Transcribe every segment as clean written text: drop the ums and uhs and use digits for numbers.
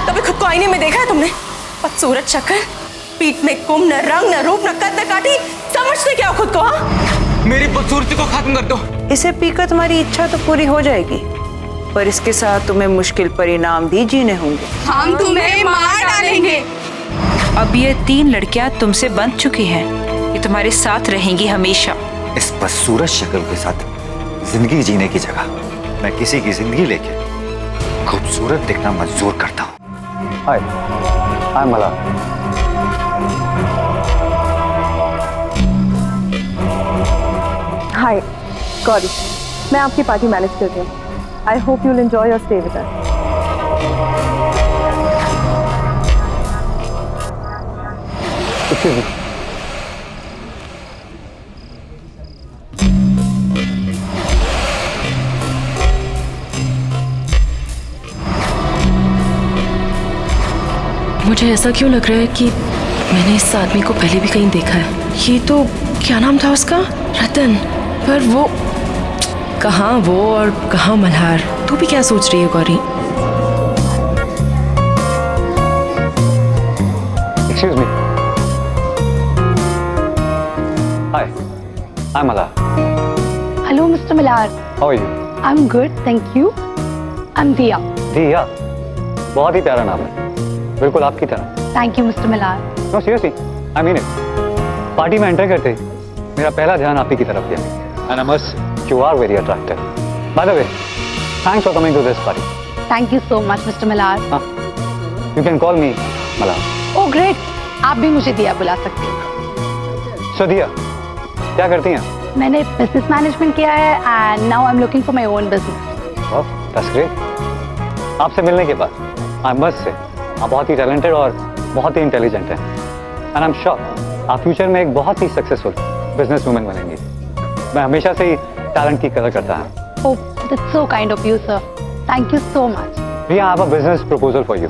कभी खुद को आईने में देखा है तुमने? बदसूरत शक्ल, पीठ में कुम, न रंग न रूप न कद न काठी, समझते क्या हो खुद को? हाँ, मेरी बदसूरती को खत्म कर दो। इसे पीकर तुम्हारी इच्छा तो पूरी हो जाएगी, पर इसके साथ तुम्हें मुश्किल परिणाम भी जीने होंगे। हम तुम्हें मार डालेंगे। अब ये 3 लड़कियां तुमसे बंध चुकी हैं, ये तुम्हारे साथ रहेंगी हमेशा। इस बदसूरत शक्ल के साथ जिंदगी जीने की जगह मैं किसी की जिंदगी लेके खूबसूरत दिखना मंजूर करता हूँ। हाय, आई एम मल्हार। हाय गौरी, मैं आपकी पार्टी मैनेज कर रही हूँ। I hope you will enjoy your stay with us. मुझे ऐसा क्यों लग रहा है कि मैंने इस आदमी को पहले भी कहीं देखा है। ये तो क्या नाम था उसका? रतन। पर वो कहाँ वो और कहाँ मल्हार? तू भी क्या सोच रही है Gauri? Excuse me. Hi, I'm Mala. Hello, Mr. Millar. How are you? I'm good, thank you. I'm Diya. दिया, बहुत ही प्यारा नाम है, बिल्कुल आपकी तरह। Thank you, Mr. Millar. No, seriously, I mean it. Party में एंटर करते ही मेरा पहला ध्यान आप ही की तरफ गया। And I must, you are very attractive. By the way, thanks for coming to this party. Thank you so much, Mr. Millar. You can call me Mala. Oh, great. आप भी मुझे दिया बुला सकते हैं। So दिया, क्या करती हैं? मैंने बिजनेस मैनेजमेंट किया है and now I'm looking for my own business. Oh, that's great. आपसे मिलने के बाद I must say, आप बहुत ही टैलेंटेड और बहुत ही इंटेलिजेंट हैं। And I'm sure आप फ्यूचर में एक बहुत ही सक्सेसफुल बिजनेस वुमेन बनेंगी। मैं हमेशा से ही टैलेंट की कदर करता हूँ। Oh, that's so kind of you, sir. Thank you so much. Riya, I have a business proposal for you.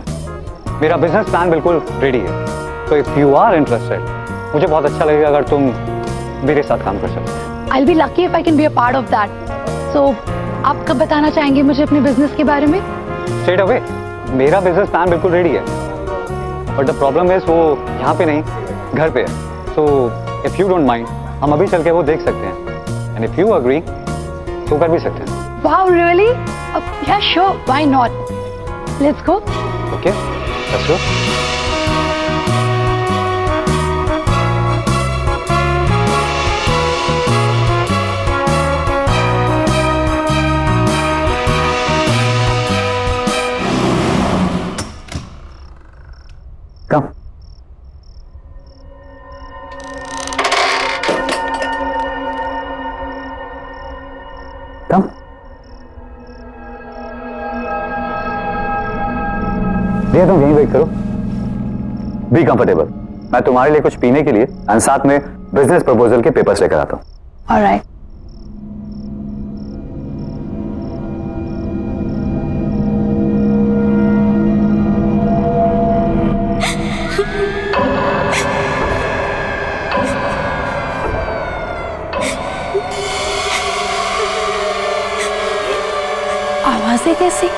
मेरा बिजनेस प्लान बिल्कुल रेडी है, तो इफ यू आर इंटरेस्टेड, मुझे बहुत अच्छा लगेगा अगर तुम मेरे साथ काम कर सकते। I'll be lucky if I can be a part of that. So, आप कब बताना चाहेंगे मुझे अपने बिजनेस के बारे में? स्ट्रेट अवे, मेरा बिजनेस प्लान बिल्कुल रेडी है, बट द प्रॉब्लम इज वो यहाँ पे नहीं, घर पे है। So if you don't mind, हम अभी चल के वो देख सकते हैं, एंड इफ यू अग्री तो कर भी सकते हैं। Wow, really? Yeah, sure. Why not? Let's go. Okay, let's go. Come. Come. भैया तुम यहीं वेट करो। Be comfortable. मैं तुम्हारे लिए कुछ पीने के लिए और साथ में बिजनेस प्रपोजल के पेपर्स लेकर आता हूँ। All right. आवाजें कैसी?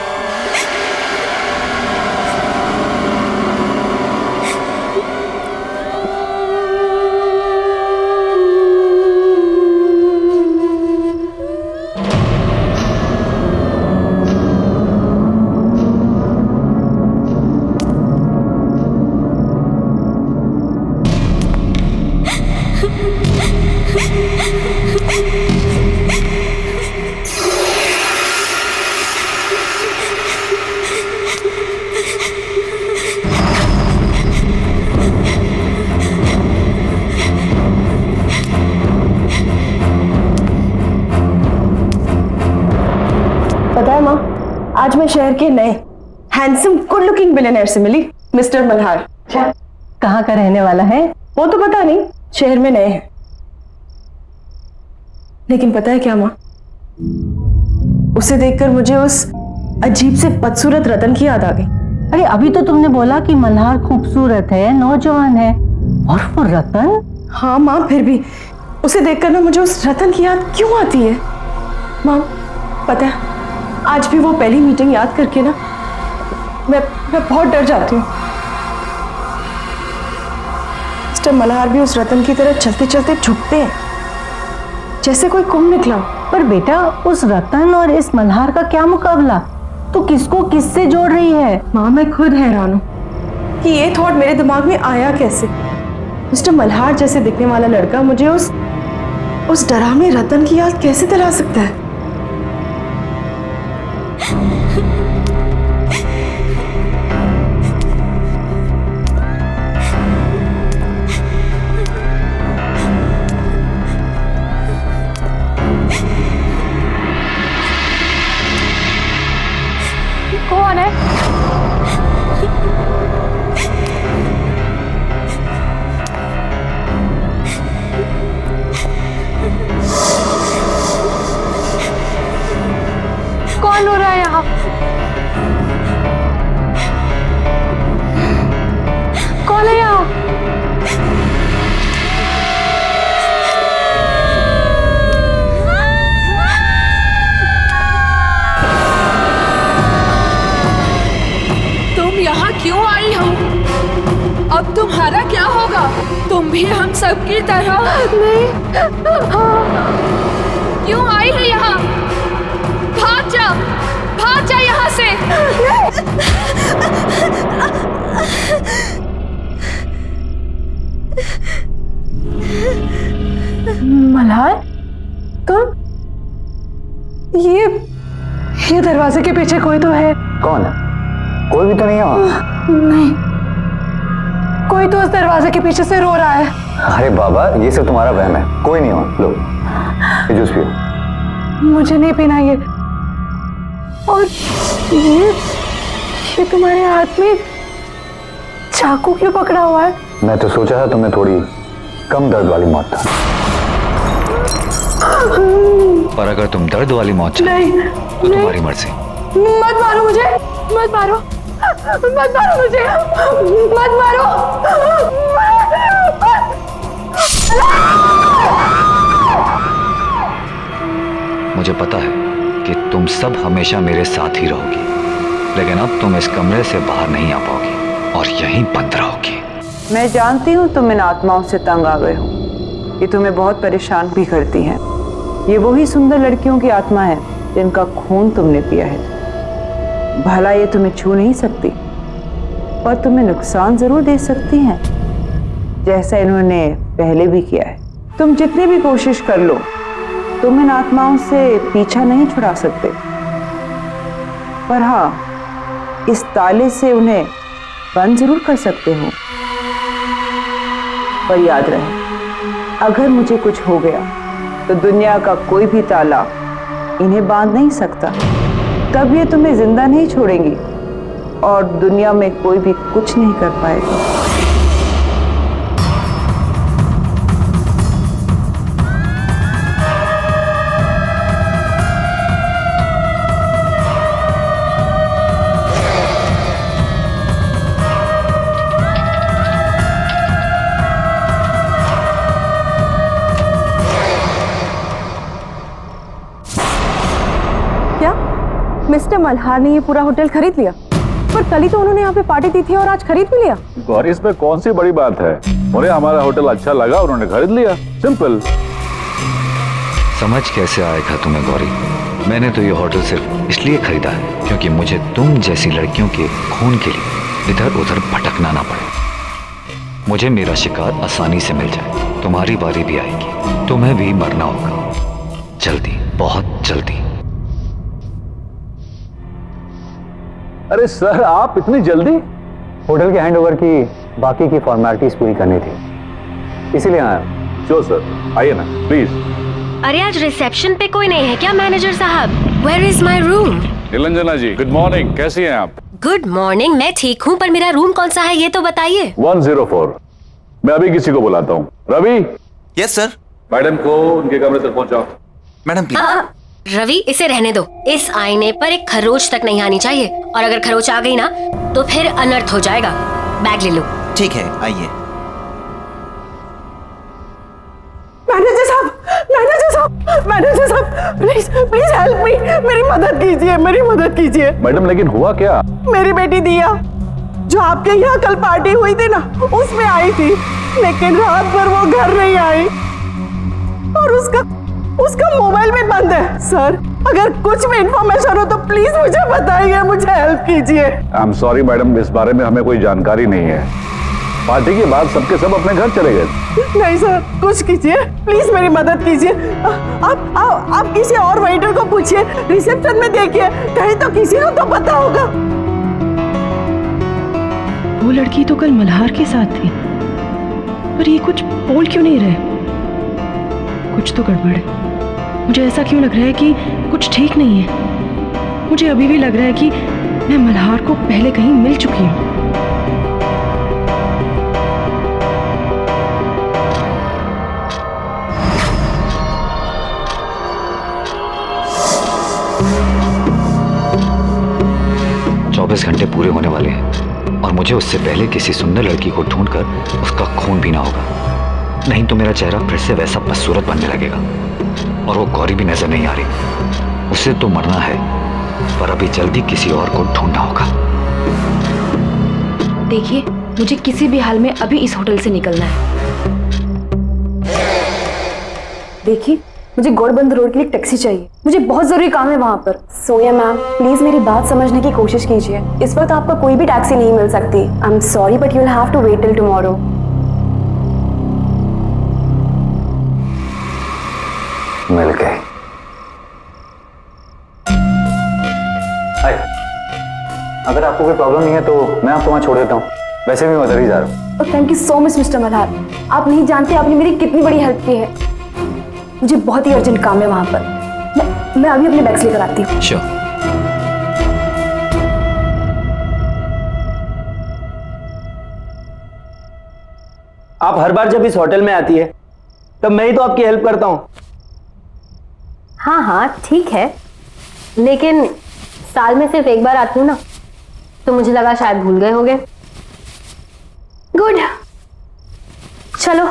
पता है माँ, आज मैं शहर के नए हैंडसम गुड लुकिंग बिलियनर से मिली, मिस्टर मल्हार। कहाँ का रहने वाला है? वो तो पता नहीं, शहर में नए हैं। लेकिन पता है क्या माँ, उसे देखकर मुझे उस अजीब से बदसूरत रतन की याद आ गई। अरे अभी तो तुमने बोला कि मल्हार खूबसूरत है, नौजवान है, और वो रतन? हाँ माँ, फिर भी उसे देखकर ना मुझे उस रतन की याद क्यों आती है? माम, पता है आज भी वो पहली मीटिंग याद करके ना मैं बहुत डर जाती हूँ। मिस्टर मल्हार भी उस रतन की तरह चलते चलते झुकते हैं जैसे कोई कुंभ निकला। पर बेटा उस रतन और इस मल्हार का क्या मुकाबला? तू किसको किससे जोड़ रही है? माँ, मैं खुद हैरान हूँ कि ये थॉट मेरे दिमाग में आया कैसे। मिस्टर मल्हार जैसे दिखने वाला लड़का मुझे उस डरावने रतन की याद कैसे दिला सकता है? कौन है? कौन हो रहा है यहाँ? कौन है यहाँ? तुम यहाँ क्यों आई हो? अब तुम्हारा क्या होगा? तुम भी हम सब की तरह नहीं। क्यों आई है यहाँ? भाग जा यहाँ से। मल्हार, तुम? ये दरवाजे के पीछे कोई तो है। कौन है? कोई भी तो नहीं है वहाँ। नहीं, कोई तो उस दरवाजे के पीछे से रो रहा है। अरे बाबा, ये सब तुम्हारा वहम है, कोई नहीं वहाँ। लो ये जूस पियो। मुझे नहीं पीना ये। और ये तुम्हारे हाथ में चाकू क्यों पकड़ा हुआ है? मैं तो सोचा था तुम्हें थोड़ी कम दर्द वाली मौत था, पर अगर तुम दर्द वाली मौत चाहती तो तुम्हारी मर्जी। मत मारो मुझे, मत मारो, मत मारो मुझे, मत मारो। मुझे पता है कि तुम सब हमेशा मेरे साथ ही रहोगी, लेकिन अब तुम इस कमरे से बाहर नहीं आ पाओगी और यहीं बंद रहोगी। मैं जानती हूँ तुम इन आत्माओं से तंग आ गए हो, ये तुम्हें बहुत परेशान भी करती हैं। ये वही सुंदर लड़कियों की आत्मा है जिनका खून तुमने पिया है। भला ये तुम्हें छू नहीं सकती, पर तुम्हें नुकसान जरूर दे सकती हैं, जैसा इन्होंने पहले भी किया है। तुम जितनी भी कोशिश कर लो, तुम इन आत्माओं से पीछा नहीं छुड़ा सकते, पर हाँ, इस ताले से उन्हें बंद जरूर कर सकते हो। पर याद रहे, अगर मुझे कुछ हो गया तो दुनिया का कोई भी ताला इन्हें बांध नहीं सकता। तब ये तुम्हें जिंदा नहीं छोड़ेंगी और दुनिया में कोई भी कुछ नहीं कर पाएगा। मिस्टर मल्हार ने ये पूरा होटल खरीद लिया, पर कल ही तो उन्होंने यहाँ पे पार्टी दी थी और आज खरीद भी लिया। गौरी, इसमें कौन सी बड़ी बात है? उन्हें हमारा होटल अच्छा लगा, उन्होंने खरीद लिया, सिंपल। समझ कैसे आएगा तुम्हें गौरी? मैंने तो ये होटल सिर्फ इसलिए खरीदा है क्योंकि मुझे तुम जैसी लड़कियों के खून के लिए इधर उधर भटकना ना पड़े। मुझे मेरा शिकार आसानी से मिल जाए। तुम्हारी बारी भी आएगी, तुम्हें भी मरना होगा, जल्दी, बहुत जल्दी। अरे सर, आप इतनी जल्दी? होटल के हैंडओवर की बाकी की फॉर्मेलिटीज पूरी करनी थी, इसीलिए आया। श्योर सर, आइए ना प्लीज। अरे आज रिसेप्शन पे कोई नहीं है क्या मैनेजर साहब? Where is my room? Niranjana ji, good morning, कैसी हैं आप? गुड मॉर्निंग, मैं ठीक हूँ, पर मेरा रूम कौन सा है ये तो बताइए। 104। मैं अभी किसी को बुलाता हूँ। रवि। Yes sir. मैडम को उनके कमरे तक पहुंचाओ। Madam please. रवि, इसे रहने दो। इस आईने पर एक खरोच तक नहीं आनी चाहिए, और अगर खरोच आ गई ना तो फिर अनर्थ हो जाएगा। बैग ले लो। ठीक है, आइए। मैनेजर साहब, मैनेजर साहब, मैनेजर साहब, प्लीज प्लीज हेल्प मी, मेरी मदद कीजिए, मेरी मदद कीजिए। मैडम लेकिन हुआ क्या? मेरी बेटी दिया जो आपके यहाँ कल पार्टी हुई थी ना, उसमें आई थी, लेकिन रात भर वो घर नहीं आई और उसका मोबाइल भी बंद है। सर, अगर कुछ भी इंफॉर्मेशन हो तो प्लीज मुझे बताइए, मुझे हेल्प कीजिए। आई एम सॉरी मैडम, इस बारे में हमें कोई जानकारी नहीं है। पार्टी के बाद सबके सब अपने घर चले गए। नहीं सर, कुछ कीजिए, प्लीज मेरी मदद कीजिए। आप किसी और वेटर को पूछिए, रिसेप्शन में देखिए, कहीं तो किसी को तो पता होगा। वो लड़की तो कल मल्हार के साथ थी, पर ये कुछ बोल क्यों नहीं रहे? कुछ तो गड़बड़ है। मुझे ऐसा क्यों लग रहा है कि कुछ ठीक नहीं है। मुझे अभी भी लग रहा है कि मैं मल्हार को पहले कहीं मिल चुकी हूँ। घंटे पूरे होने वाले हैं और मुझे उससे पहले किसी सुंदर लड़की को ढूंढकर उसका खून पीना होगा, नहीं तो मेरा चेहरा फिर से वैसा बदसूरत बनने लगेगा। और वो गौरी भी नजर नहीं आ रही। उसे तो मरना है, पर अभी जल्दी किसी और को ढूंढना होगा। देखिए, मुझे किसी भी हाल में अभी इस होटल से निकलना है। देखिए, मुझे गौड़बंद रोड के लिए टैक्सी चाहिए, मुझे बहुत जरूरी काम है वहाँ पर। सोया मैम, प्लीज मेरी बात समझने की कोशिश कीजिए। इस वक्त आपको कोई भी टैक्सी नहीं मिल सकती। I am sorry but you will have to wait till tomorrow. मिल गए। अगर आपको कोई प्रॉब्लम नहीं है तो मैं आपको वहाँ छोड़ देता हूँ, वैसे भी मैं उधर ही जा रहा हूँ। Thank you so much mister Malhar, आप नहीं जानते आपने मेरी कितनी बड़ी हेल्प की है। मुझे बहुत ही अर्जेंट काम है वहां पर। मैं अभी अपने बैग्स लेकर आती हूँ। श्योर। आप हर बार जब इस होटल में आती है तब मैं ही तो आपकी हेल्प करता हूँ। हाँ हाँ ठीक है, लेकिन साल में सिर्फ एक बार आती हूँ ना, तो मुझे लगा शायद भूल गए होंगे। गुड, चलो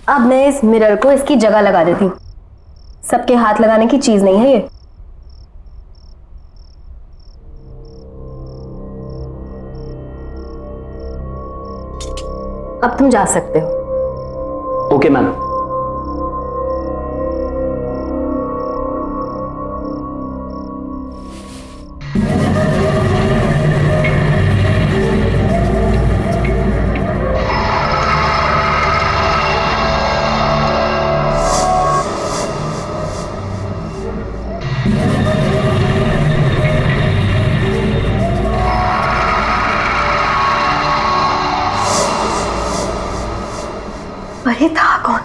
अब मैं इस मिरर को इसकी जगह लगा देती हूँ। सबके हाथ लगाने की चीज नहीं है ये। अब तुम जा सकते हो। Okay ma'am. अरे था कौन?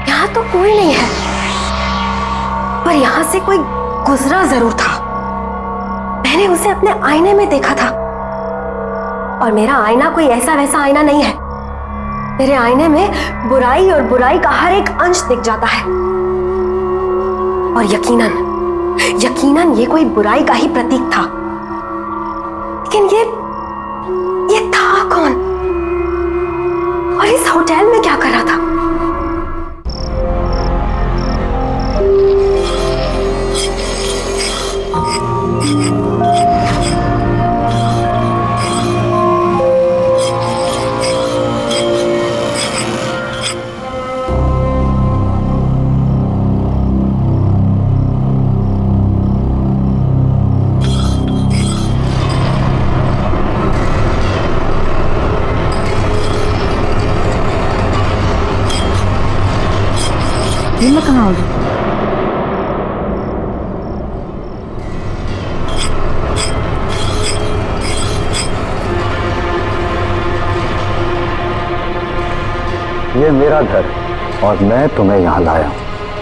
यहां तो कोई नहीं है, पर यहां से कोई गुजरा जरूर था। मैंने उसे अपने आईने में देखा था, और मेरा आईना कोई ऐसा वैसा आईना नहीं है। मेरे आईने में बुराई और बुराई का हर एक अंश दिख जाता है, और यकीनन ये कोई बुराई का ही प्रतीक था। लेकिन ये था कौन, और इस होटल में क्या कर रहा था? ये मैं कहाँ आ गई? ये मेरा घर और मैं तुम्हें यहाँ लाया हूँ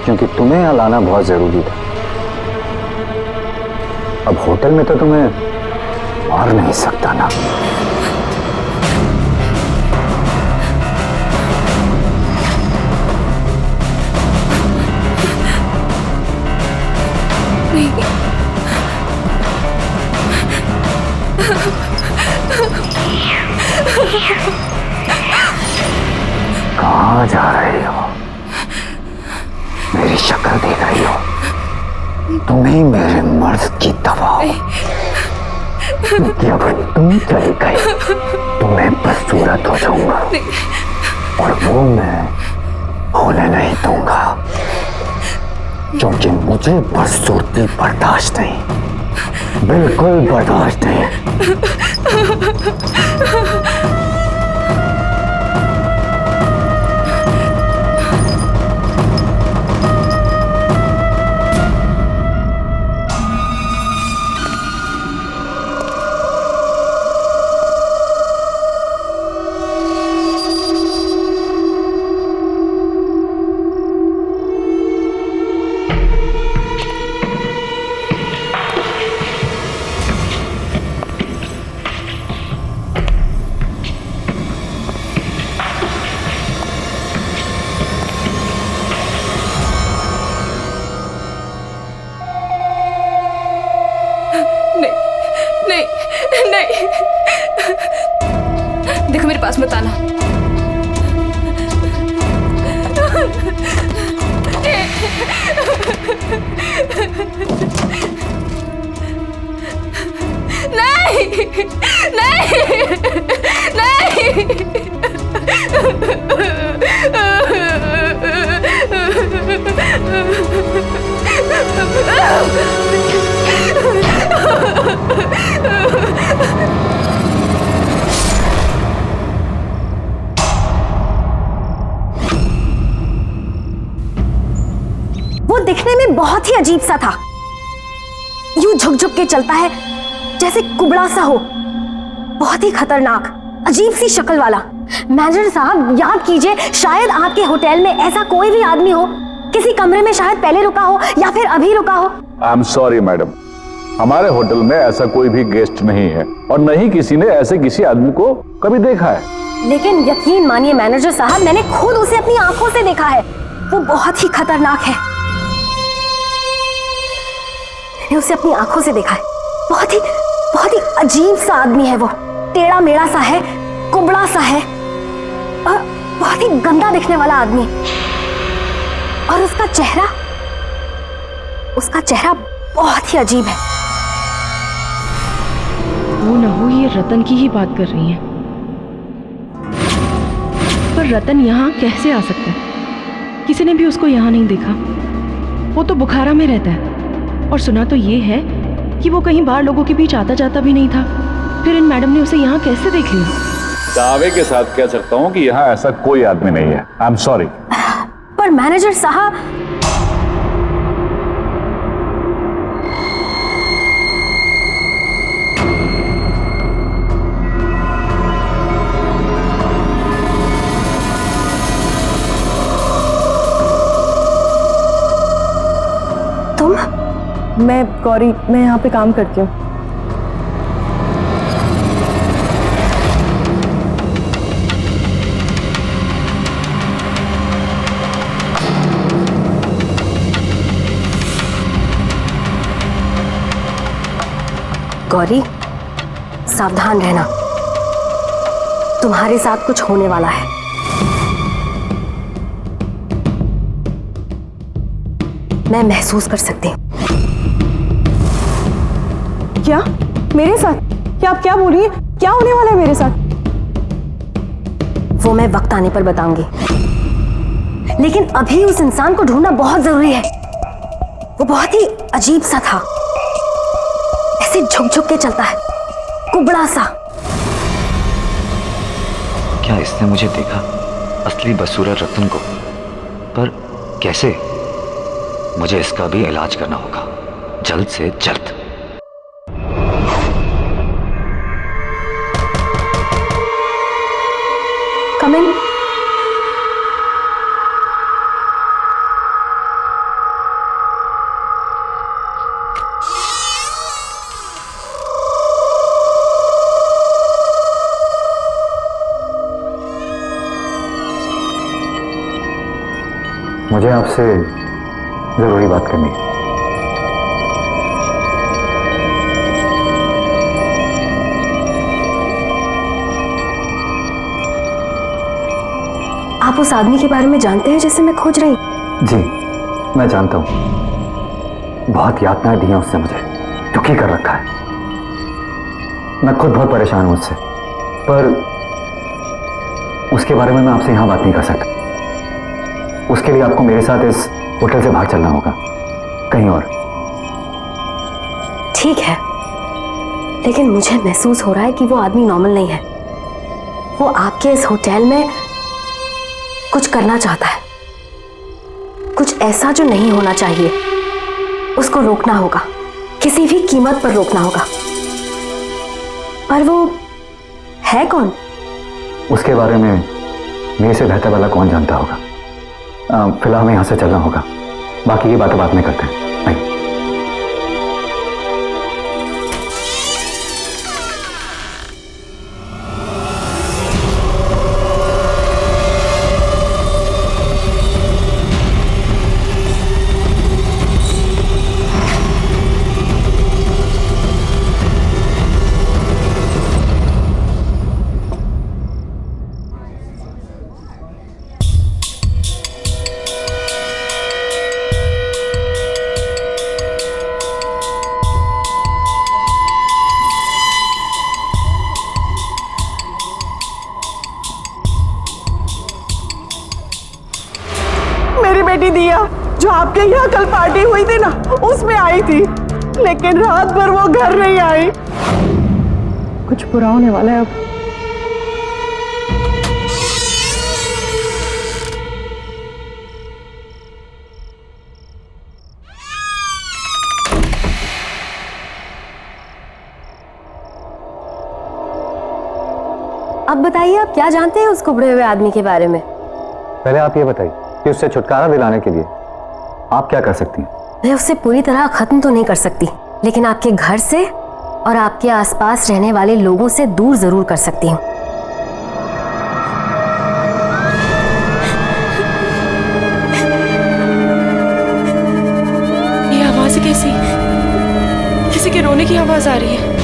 क्योंकि तुम्हें यहाँ लाना बहुत जरूरी था। अब होटल में तो तुम्हें मार नहीं सकता ना। कहाँ जा रही हो? मेरी शक्ल देख रही हो? तुम्हें मेरे मर्ज की दवा हो। जब तुम चली गई तो मैं बदसूरत हो जाऊंगा और वो मैं होने नहीं दूंगा, क्योंकि मुझे बदसूरती बर्दाश्त नहीं, बिल्कुल बर्दाश्त नहीं। देखो मेरे पास मत आना। नहीं नहीं वो दिखने में बहुत ही अजीब सा था, यूं झुक झुक के चलता है जैसे कुबड़ा सा हो, बहुत ही खतरनाक अजीब सी शक्ल वाला। मैनेजर साहब याद कीजिए, शायद आपके होटल में ऐसा कोई भी आदमी हो, किसी कमरे में शायद पहले रुका हो या फिर अभी रुका हो। आई एम सॉरी मैडम, हमारे होटल में ऐसा कोई भी गेस्ट नहीं है और न ही किसी ने ऐसे किसी आदमी को कभी देखा है। लेकिन यकीन मानिए मैनेजर साहब, मैंने खुद उसे अपनी आंखों से देखा है, वो बहुत ही खतरनाक है। मैंने उसे अपनी आंखों से देखा है, बहुत ही अजीब सा आदमी है वो, टेढ़ा मेढ़ा सा है, कुबड़ा सा है और बहुत ही गंदा दिखने वाला आदमी। और उसका चेहरा बहुत ही अजीब है। वो न हो ये रतन की ही बात कर रही हैं। पर रतन यहाँ कैसे आ सकता है? किसी ने भी उसको यहाँ नहीं देखा। वो तो बुखारा में रहता है और सुना तो ये है कि वो कहीं बाहर लोगों के बीच आता जाता भी नहीं था। फिर इन मैडम ने उसे यहाँ कैसे देख लिया? दावे के साथ कह सकता हूँ कि यहाँ ऐसा कोई आदमी नहीं है। आई एम सॉरी। पर मैनेजर साहब, मैं गौरी, मैं यहाँ पे काम करती हूँ। गौरी सावधान रहना, तुम्हारे साथ कुछ होने वाला है। मैं महसूस कर सकती हूँ। क्या मेरे साथ? क्या आप क्या बोल रही हैं? क्या होने वाला है मेरे साथ? वो मैं वक्त आने पर बताऊंगी, लेकिन अभी उस इंसान को ढूंढना बहुत जरूरी है। वो बहुत ही अजीब सा था, ऐसे झुक झुक के चलता है, कुबड़ा सा। क्या इसने मुझे देखा, असली बदसूरत रतन को? पर कैसे? मुझे इसका भी इलाज करना होगा, जल्द से जल्द। Come in. मुझे आपसे जरूरी बात करनी है। आप उस आदमी के बारे में जानते हैं जिसे मैं खोज रही? जी मैं जानता हूँ, बहुत यातनाएं दी हैं उसने मुझे, दुखी कर रखा है। मैं खुद बहुत परेशान हूं उससे, पर उसके बारे में मैं आपसे यहां बात नहीं कर सकता। उसके लिए आपको मेरे साथ इस होटल से बाहर चलना होगा, कहीं और। ठीक है, लेकिन मुझे महसूस हो रहा है कि वो आदमी नॉर्मल नहीं है। वो आपके इस होटल में कुछ करना चाहता है, कुछ ऐसा जो नहीं होना चाहिए। उसको रोकना होगा, किसी भी कीमत पर रोकना होगा। पर वो है कौन? उसके बारे में मेरे से बेहतर वाला कौन जानता होगा। फिलहाल हमें यहां से चलना होगा, बाकी ये बातें बाद में करते हैं। नहीं। मेरी बेटी दिया जो आपके यहाँ कल पार्टी हुई थी ना, उसमें आई थी, लेकिन रात भर वो घर नहीं आई। कुछ बुरा होने वाला है अब। अब बताइए, आप क्या जानते हैं उस कुबड़े हुए आदमी के बारे में? पहले आप ये बताइए कि उससे छुटकारा दिलाने के लिए आप क्या कर सकती हैं? मैं उसे पूरी तरह खत्म तो नहीं कर सकती, लेकिन आपके घर से और आपके आसपास रहने वाले लोगों से दूर जरूर कर सकती हूँ। ये आवाज कैसी? किसी के रोने की आवाज आ रही है।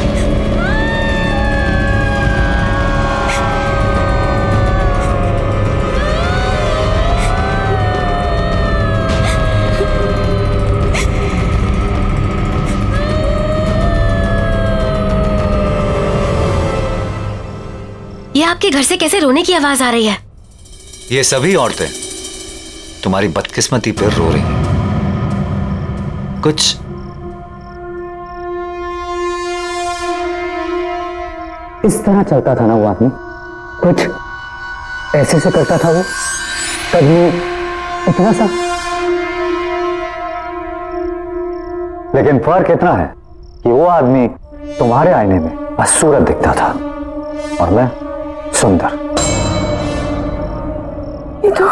ये आपके घर से कैसे रोने की आवाज आ रही है? ये सभी औरतें तुम्हारी बदकिस्मती पर रो रही हैं। कुछ इस तरह चलता था ना वो आदमी, कुछ ऐसे से करता था वो, कभी इतना सा। लेकिन फर्क इतना है कि वो आदमी तुम्हारे आईने में बदसूरत दिखता था और मैं सुंदर। ये तो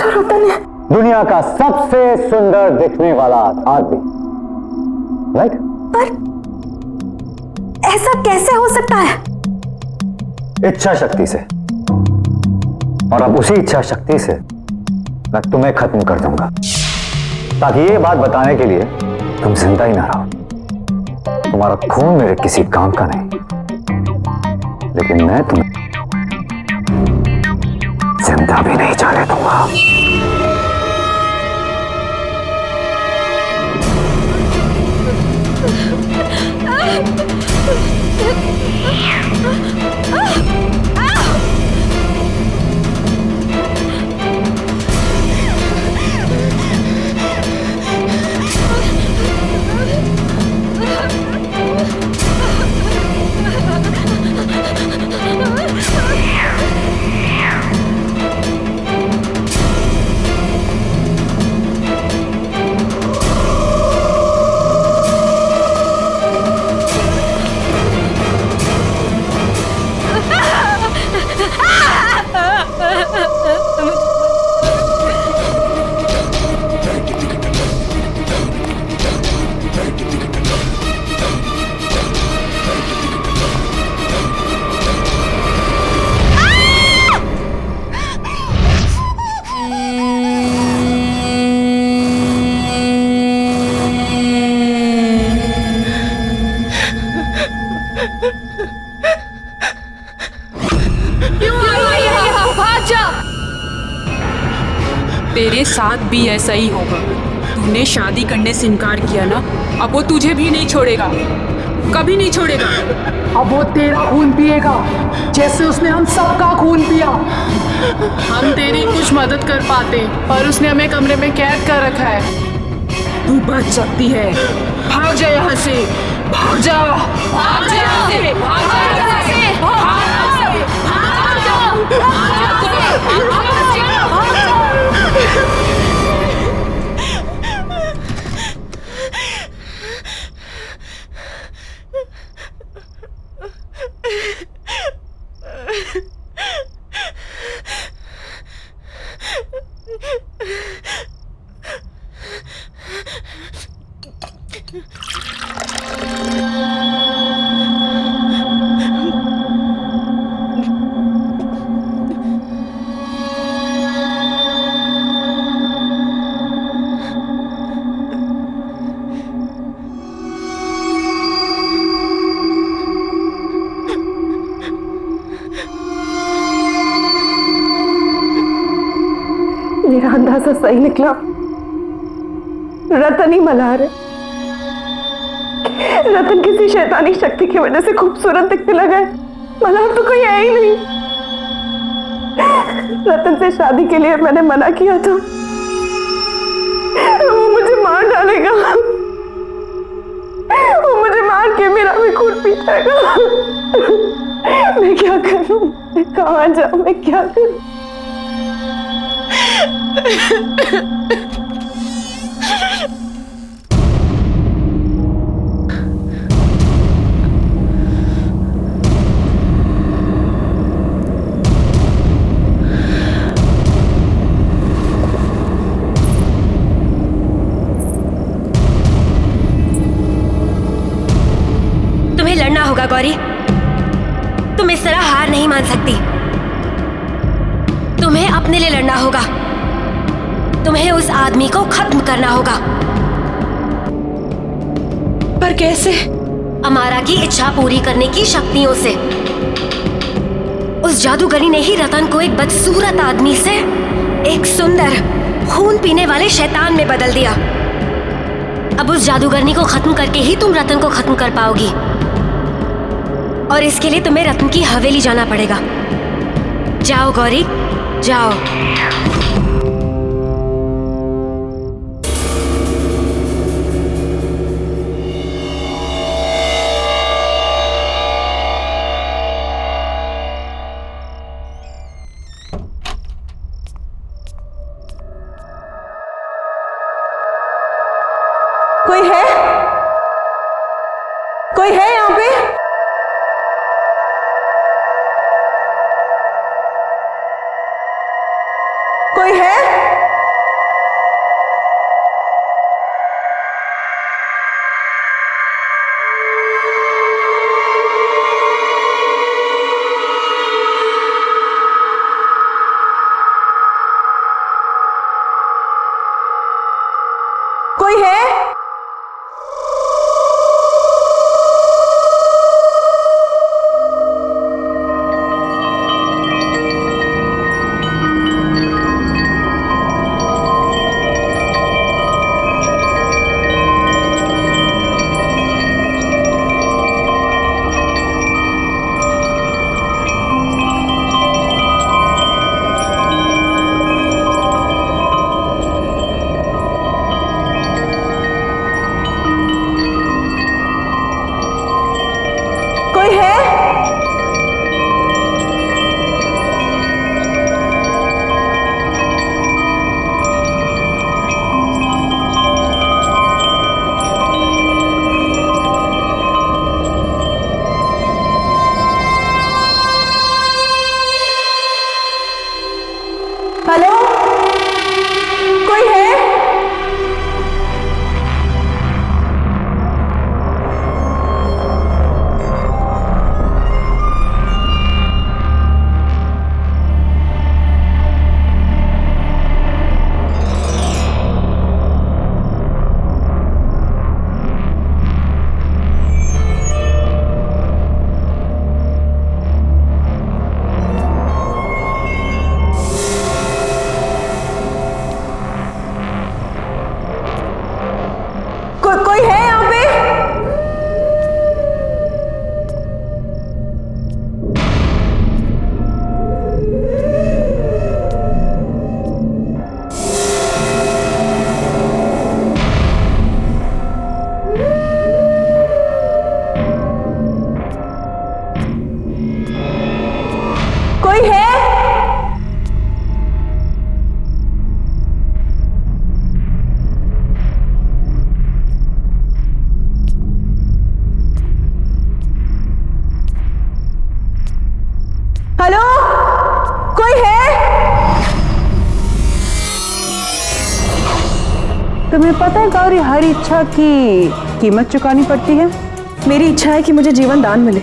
रतन है, दुनिया का सबसे सुंदर दिखने वाला आदमी, राइट? पर ऐसा कैसे हो सकता है? इच्छा शक्ति से। और अब उसी इच्छा शक्ति से मैं तुम्हें खत्म कर दूंगा, ताकि ये बात बताने के लिए तुम जिंदा ही ना रहो। तुम्हारा खून मेरे किसी काम का नहीं, लेकिन मैं तुम्हें जिंदा भी नहीं जाने दूंगा। तेरे साथ भी ऐसा ही होगा। तूने शादी करने से इनकार किया ना, अब वो तुझे भी नहीं छोड़ेगा, कभी नहीं छोड़ेगा। अब वो तेरा खून पिएगा जैसे उसने हम सबका खून पिया। हम तेरी कुछ मदद कर पाते, पर उसने हमें कमरे में कैद कर रखा है। तू बच सकती है, भाग जा यहाँ से, भाग जा, भाग जा यहाँ से, भाग जा यहाँ से, भाग जा, भाग जा, भाग जा, भाग जा। मेरा अंदाजा सही निकला, रतन ही मल्हार है। रतन किसी शैतानी शक्ति की वजह से खूबसूरत दिखने लगा है, मल्हार तो कोई है ही नहीं। रतन से शादी के लिए मैंने मना किया था, वो मुझे मार डालेगा, वो मुझे मार के मेरा भी खून पी जाएगा। मैं क्या करूं, मैं कहां जाऊं, मैं क्या करूं? तुम्हें लड़ना होगा गौरी, तुम इस तरह हार नहीं मान सकती। तुम्हें अपने लिए लड़ना होगा, तुम्हें उस आदमी को खत्म करना होगा। पर कैसे? अमारा की इच्छा पूरी करने की शक्तियों से। उस जादूगरी ने ही रतन को एक बदसूरत आदमी से एक सुंदर खून पीने वाले शैतान में बदल दिया। अब उस जादूगरनी को खत्म करके ही तुम रतन को खत्म कर पाओगी, और इसके लिए तुम्हें रतन की हवेली जाना पड़ेगा। जाओ गौरी, जाओ। कोई है? कोई है यहाँ पे? कोई है? कोई है? तुम्हें पता है गौरी, हर इच्छा की कीमत चुकानी पड़ती है। मेरी इच्छा है कि मुझे जीवन दान मिले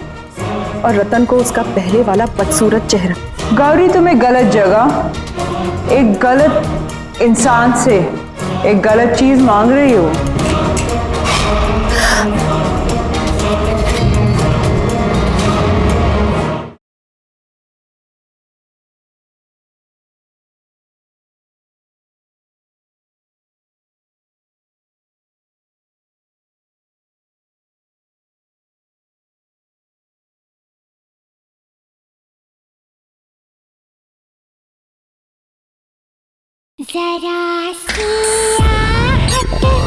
और रतन को उसका पहले वाला बदसूरत चेहरा। गौरी, तुम्हें गलत जगह, एक गलत इंसान से एक गलत चीज मांग रही हो। जरा सी आहट होती है।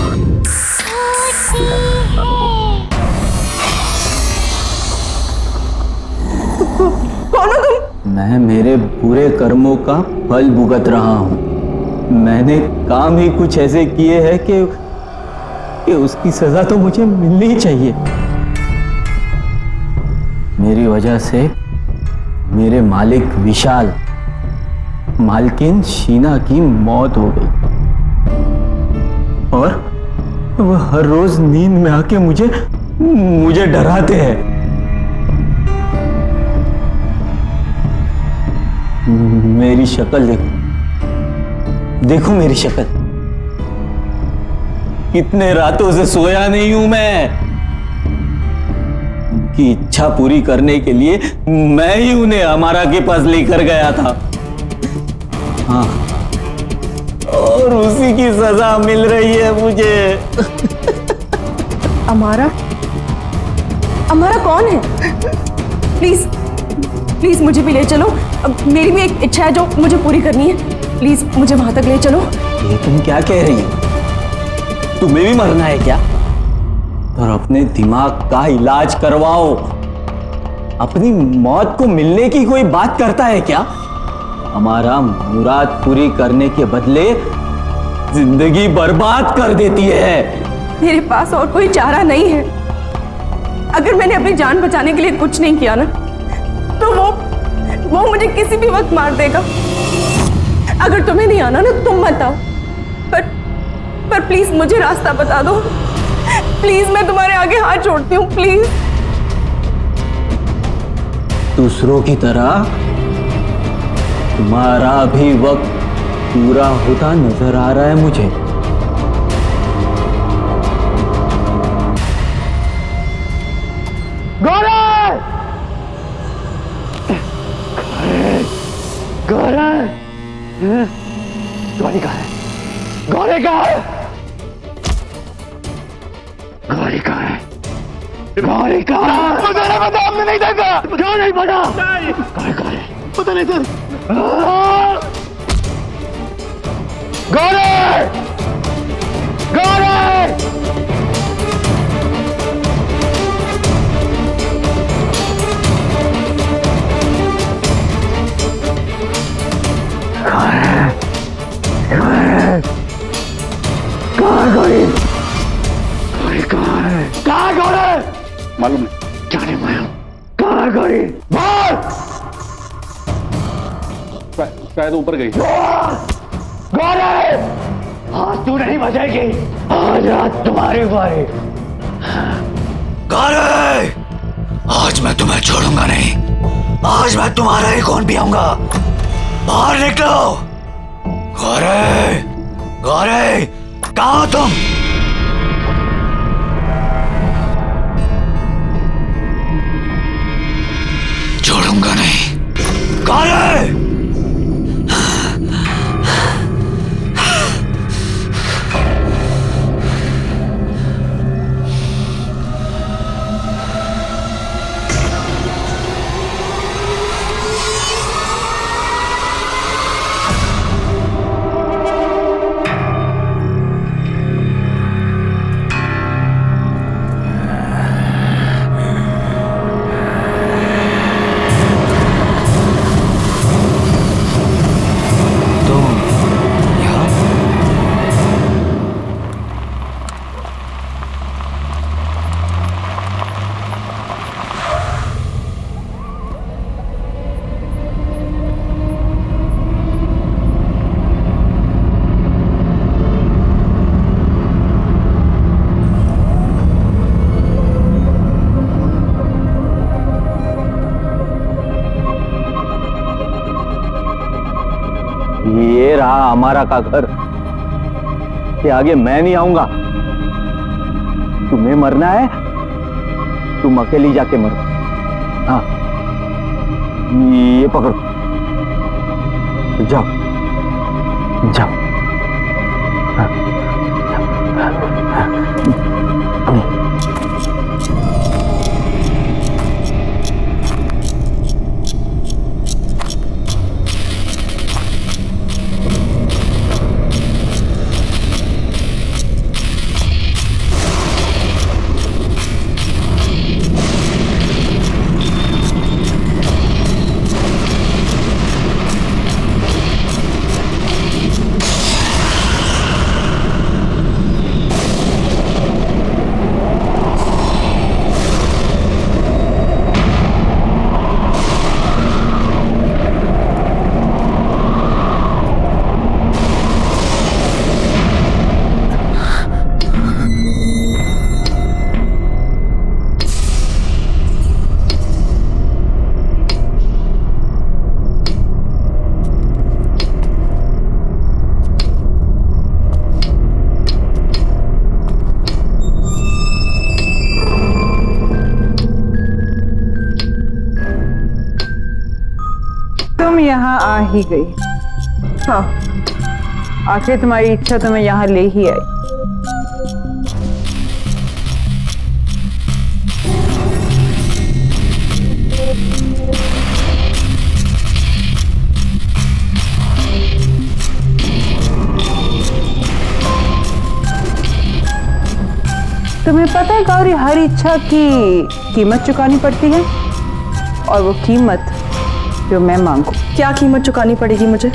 कौन हो तुम? मैं मेरे बुरे कर्मों का फल भुगत रहा हूँ। मैंने काम ही कुछ ऐसे किए हैं कि उसकी सजा तो मुझे मिलनी ही चाहिए। मेरी वजह से मेरे मालिक विशाल, मालकिन शीना की मौत हो गई और वह हर रोज नींद में आके मुझे डराते हैं। मेरी शक्ल देखो मेरी शक्ल। कितने रातों से सोया नहीं हूं मैं। उनकी इच्छा पूरी करने के लिए मैं ही उन्हें अमारा के पास लेकर गया था। हाँ, और उसी की सजा मिल रही है मुझे। अमारा? अमारा कौन है? प्लीज प्लीज मुझे भी ले चलो। अब मेरी भी एक इच्छा है जो मुझे पूरी करनी है। प्लीज मुझे वहां तक ले चलो। ये तुम क्या कह रही हो? तुम्हें भी मरना है क्या? और अपने दिमाग का इलाज करवाओ। अपनी मौत को मिलने की कोई बात करता है क्या? हमारा मुराद पूरी करने के बदले जिंदगी बर्बाद कर देती है। मेरे पास और कोई चारा नहीं है। अगर मैंने अपनी जान बचाने के लिए कुछ नहीं किया ना, तो वो मुझे किसी भी वक्त मार देगा। अगर तुम्हें नहीं आना ना, तुम मत आओ। पर प्लीज मुझे रास्ता बता दो। प्लीज, मैं तुम्हारे आगे हाथ जोड़ती हूँ, प्लीज। दूसरों की तरह तुम्हारा भी वक्त पूरा होता नजर आ रहा है मुझे। गौरव! गौरव! गौरी कहाँ है? गौरी कहाँ है? गौरी कहाँ है? गौरी कहाँ है? मुझे नहीं पता, हमने नहीं देखा। क्यों नहीं पता? गौरी कहाँ है? पता नहीं सर। गौरी! गौरी! कहाँ गौरी? गौरी कहाँ है? कहाँ गौरी? मालूम नहीं, जाने मैं हूँ। कहाँ गौरी? बोल! शायद ऊपर गई। गौरी! आज तू नहीं बचेगी। आज रात तुम्हारी बारी। गौरी! आज मैं तुम्हें छोड़ूंगा नहीं। आज मैं तुम्हारा ही खून पियूंगा। बाहर निकलो। गौरी! गौरी! कहाँ हो तुम? छोड़ूंगा नहीं। गौरी! हमारा का घर के आगे मैं नहीं आऊंगा। तुम्हें मरना है, तुम अकेली जाके मरो। हाँ, ये पकड़ो, जाओ जाओ। हाँ, तुम यहाँ आ ही गई। हाँ, आखिर तुम्हारी इच्छा तुम्हें यहाँ ले ही आई। तुम्हें पता है गौरी, हर इच्छा की कीमत चुकानी पड़ती है, और वो कीमत जो मैं मांगू। क्या कीमत चुकानी पड़ेगी मुझे?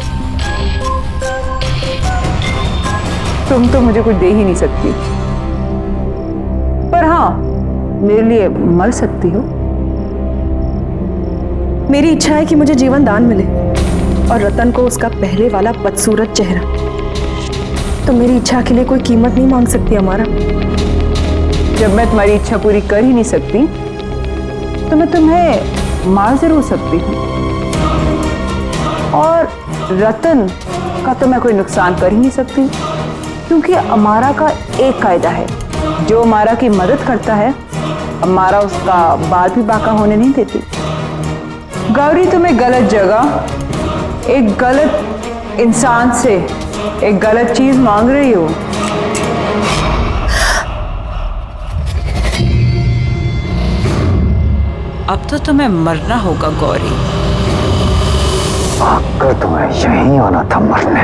तुम तो मुझे कुछ दे ही नहीं सकती, पर हाँ, मेरे लिए मर सकती हो। मेरी इच्छा है कि मुझे जीवन दान मिले और रतन को उसका पहले वाला बदसूरत चेहरा। तो मेरी इच्छा के लिए कोई कीमत नहीं मांग सकती हमारा। जब मैं तुम्हारी इच्छा पूरी कर ही नहीं सकती, तो मैं तुम्हें मार जरूर सकती हूँ, और रतन का तो मैं कोई नुकसान कर ही नहीं सकती, क्योंकि अमारा का एक कायदा है, जो अमारा की मदद करता है, अमारा उसका बाल भी बाका होने नहीं देती। गौरी, तुम्हें गलत जगह एक गलत इंसान से एक गलत चीज मांग रही हो। अब तो तुम्हें मरना होगा गौरी। आकर तुम्हें यहीं आना था मरने।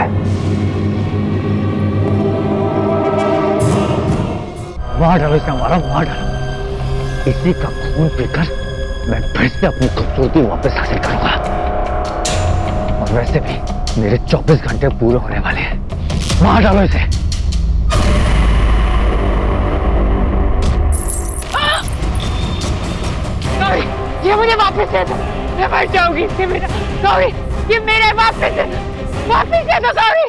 मार डालो इसे, हमारा मार डालो। इसी का खून पीकर मैं फिर से अपनी खूबसूरती वापस हासिल करूंगा। और वैसे भी मेरे 24 घंटे पूरे होने वाले हैं। मार डालो इसे। ये मुझे वापस दे दो, मैं मर जाऊंगी इससे मेरा। गौरी, ये मेरे वापस दे दो गौरी।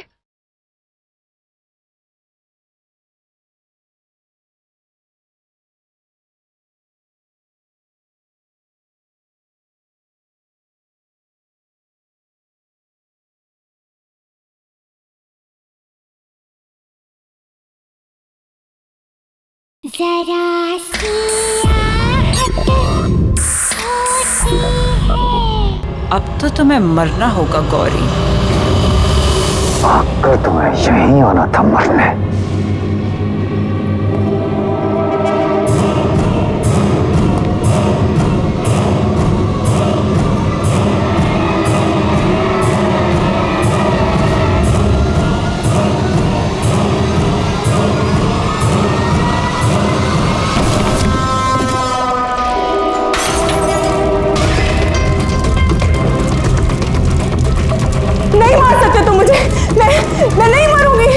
जरा सी अब तो तुम्हें मरना होगा गौरी। आकर तुम्हें यहीं आना था मरने। नहीं मार सकते तुम मुझे। मैं नहीं मरूंगी।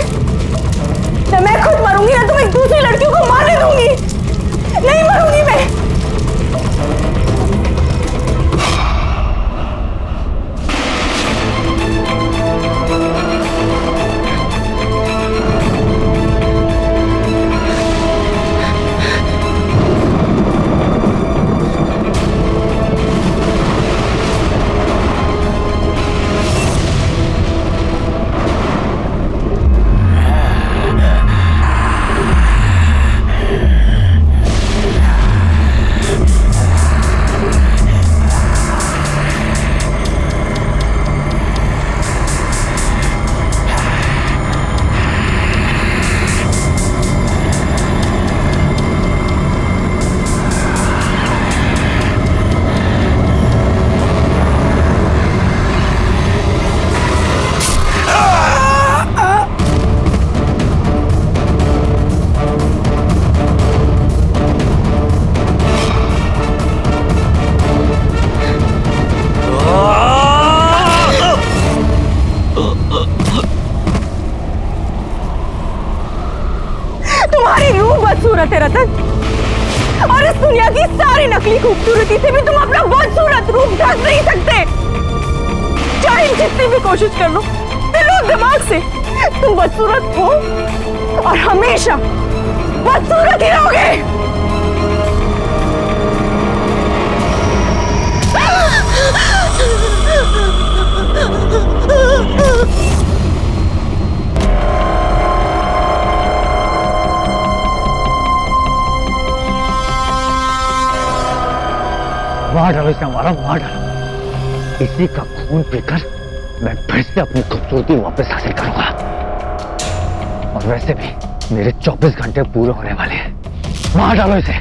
तुम्हारी रूह बदसूरत है रतन, और इस दुनिया की सारी नकली खूबसूरती से भी तुम अपना बदसूरत रूप ढक नहीं सकते। चाहे जितनी भी कोशिश कर लो, दिलो दिमाग से तुम बदसूरत हो और हमेशा बदसूरत ही रहोगे। मार डालो इसे, हमारा मार डालो। इसी का खून पीकर मैं फिर से अपनी खूबसूरती वापस हासिल करूंगा। और वैसे भी मेरे 24 घंटे पूरे होने वाले हैं। मार डालो इसे।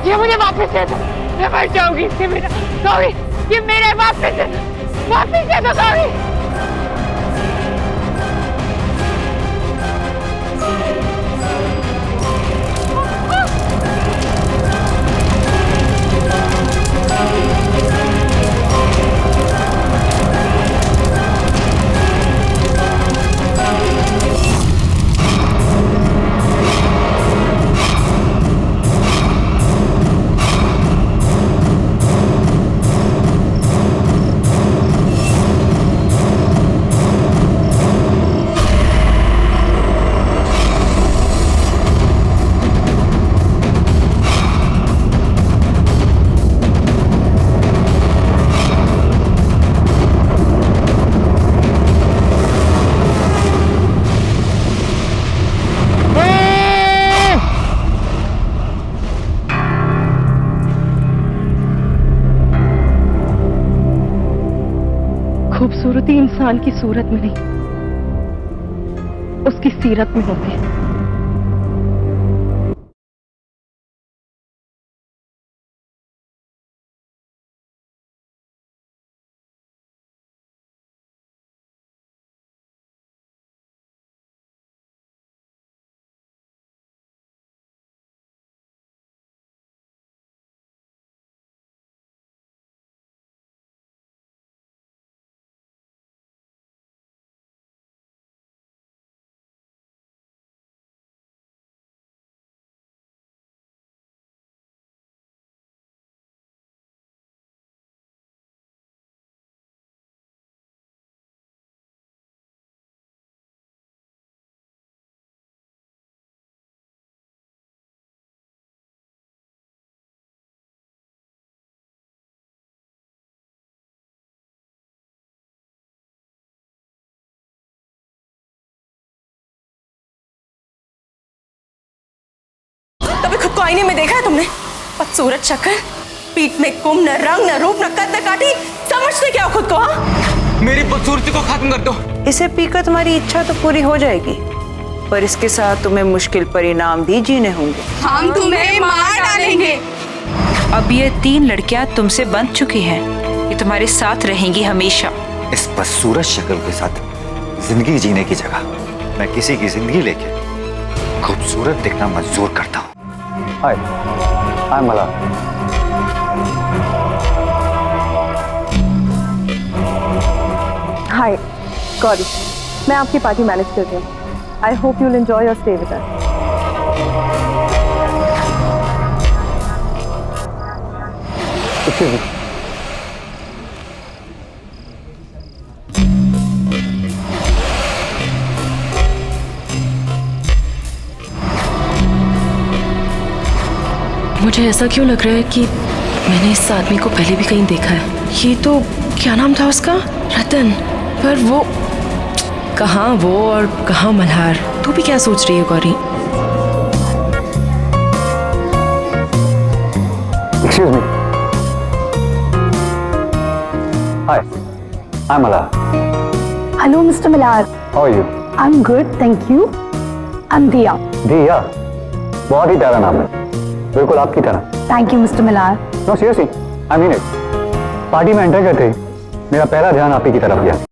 ये मुझे वापस दे दो, मैं मर जाऊंगी इससे बिना। गौरी, ये मेरे वापस दे दो गौरी। खूबसूरती इंसान की सूरत में नहीं, उसकी सीरत में होती है। कभी खुद को आईने में देखा है तुमने? बदसूरत शक्ल, पीठ में कुम, न रंग, न रूप, न कद, न काठी। समझते क्या हो खुद को? हाँ, मेरी बदसूरती को खत्म कर दो। इसे पीकर तुम्हारी इच्छा तो पूरी हो जाएगी, पर इसके साथ तुम्हें मुश्किल परिणाम भी जीने होंगे। हम तुम्हें मार डालेंगे। अब ये 3 लड़कियां तुमसे बंध चुकी हैं। ये तुम्हारे साथ रहेंगी हमेशा। इस बदसूरत शक्ल के साथ जिंदगी जीने की जगह मैं किसी की जिंदगी लेके खूबसूरत दिखना मंजूर करता हूँ। हाय, आई एम मल्हार। हाय गौरी, मैं आपकी पार्टी मैनेज कर रही हूँ। I hope you will enjoy your stay with us. मुझे ऐसा क्यों लग रहा है कि मैंने इस आदमी को पहले भी कहीं देखा है। ये तो क्या नाम था उसका? रतन। पर वो कहाँ वो और कहाँ मल्हार? तू भी क्या सोच रही है Gauri? Excuse me. Hi, I'm Mala. Hello, Mr. Millar. How are you? I'm good, thank you. I'm Diya. दिया, बहुत ही प्यारा नाम है, बिल्कुल आपकी तरह। Thank you, Mr. Millar. No, seriously, I mean it. Party में एंटर करते ही मेरा पहला ध्यान आप ही की तरफ गया।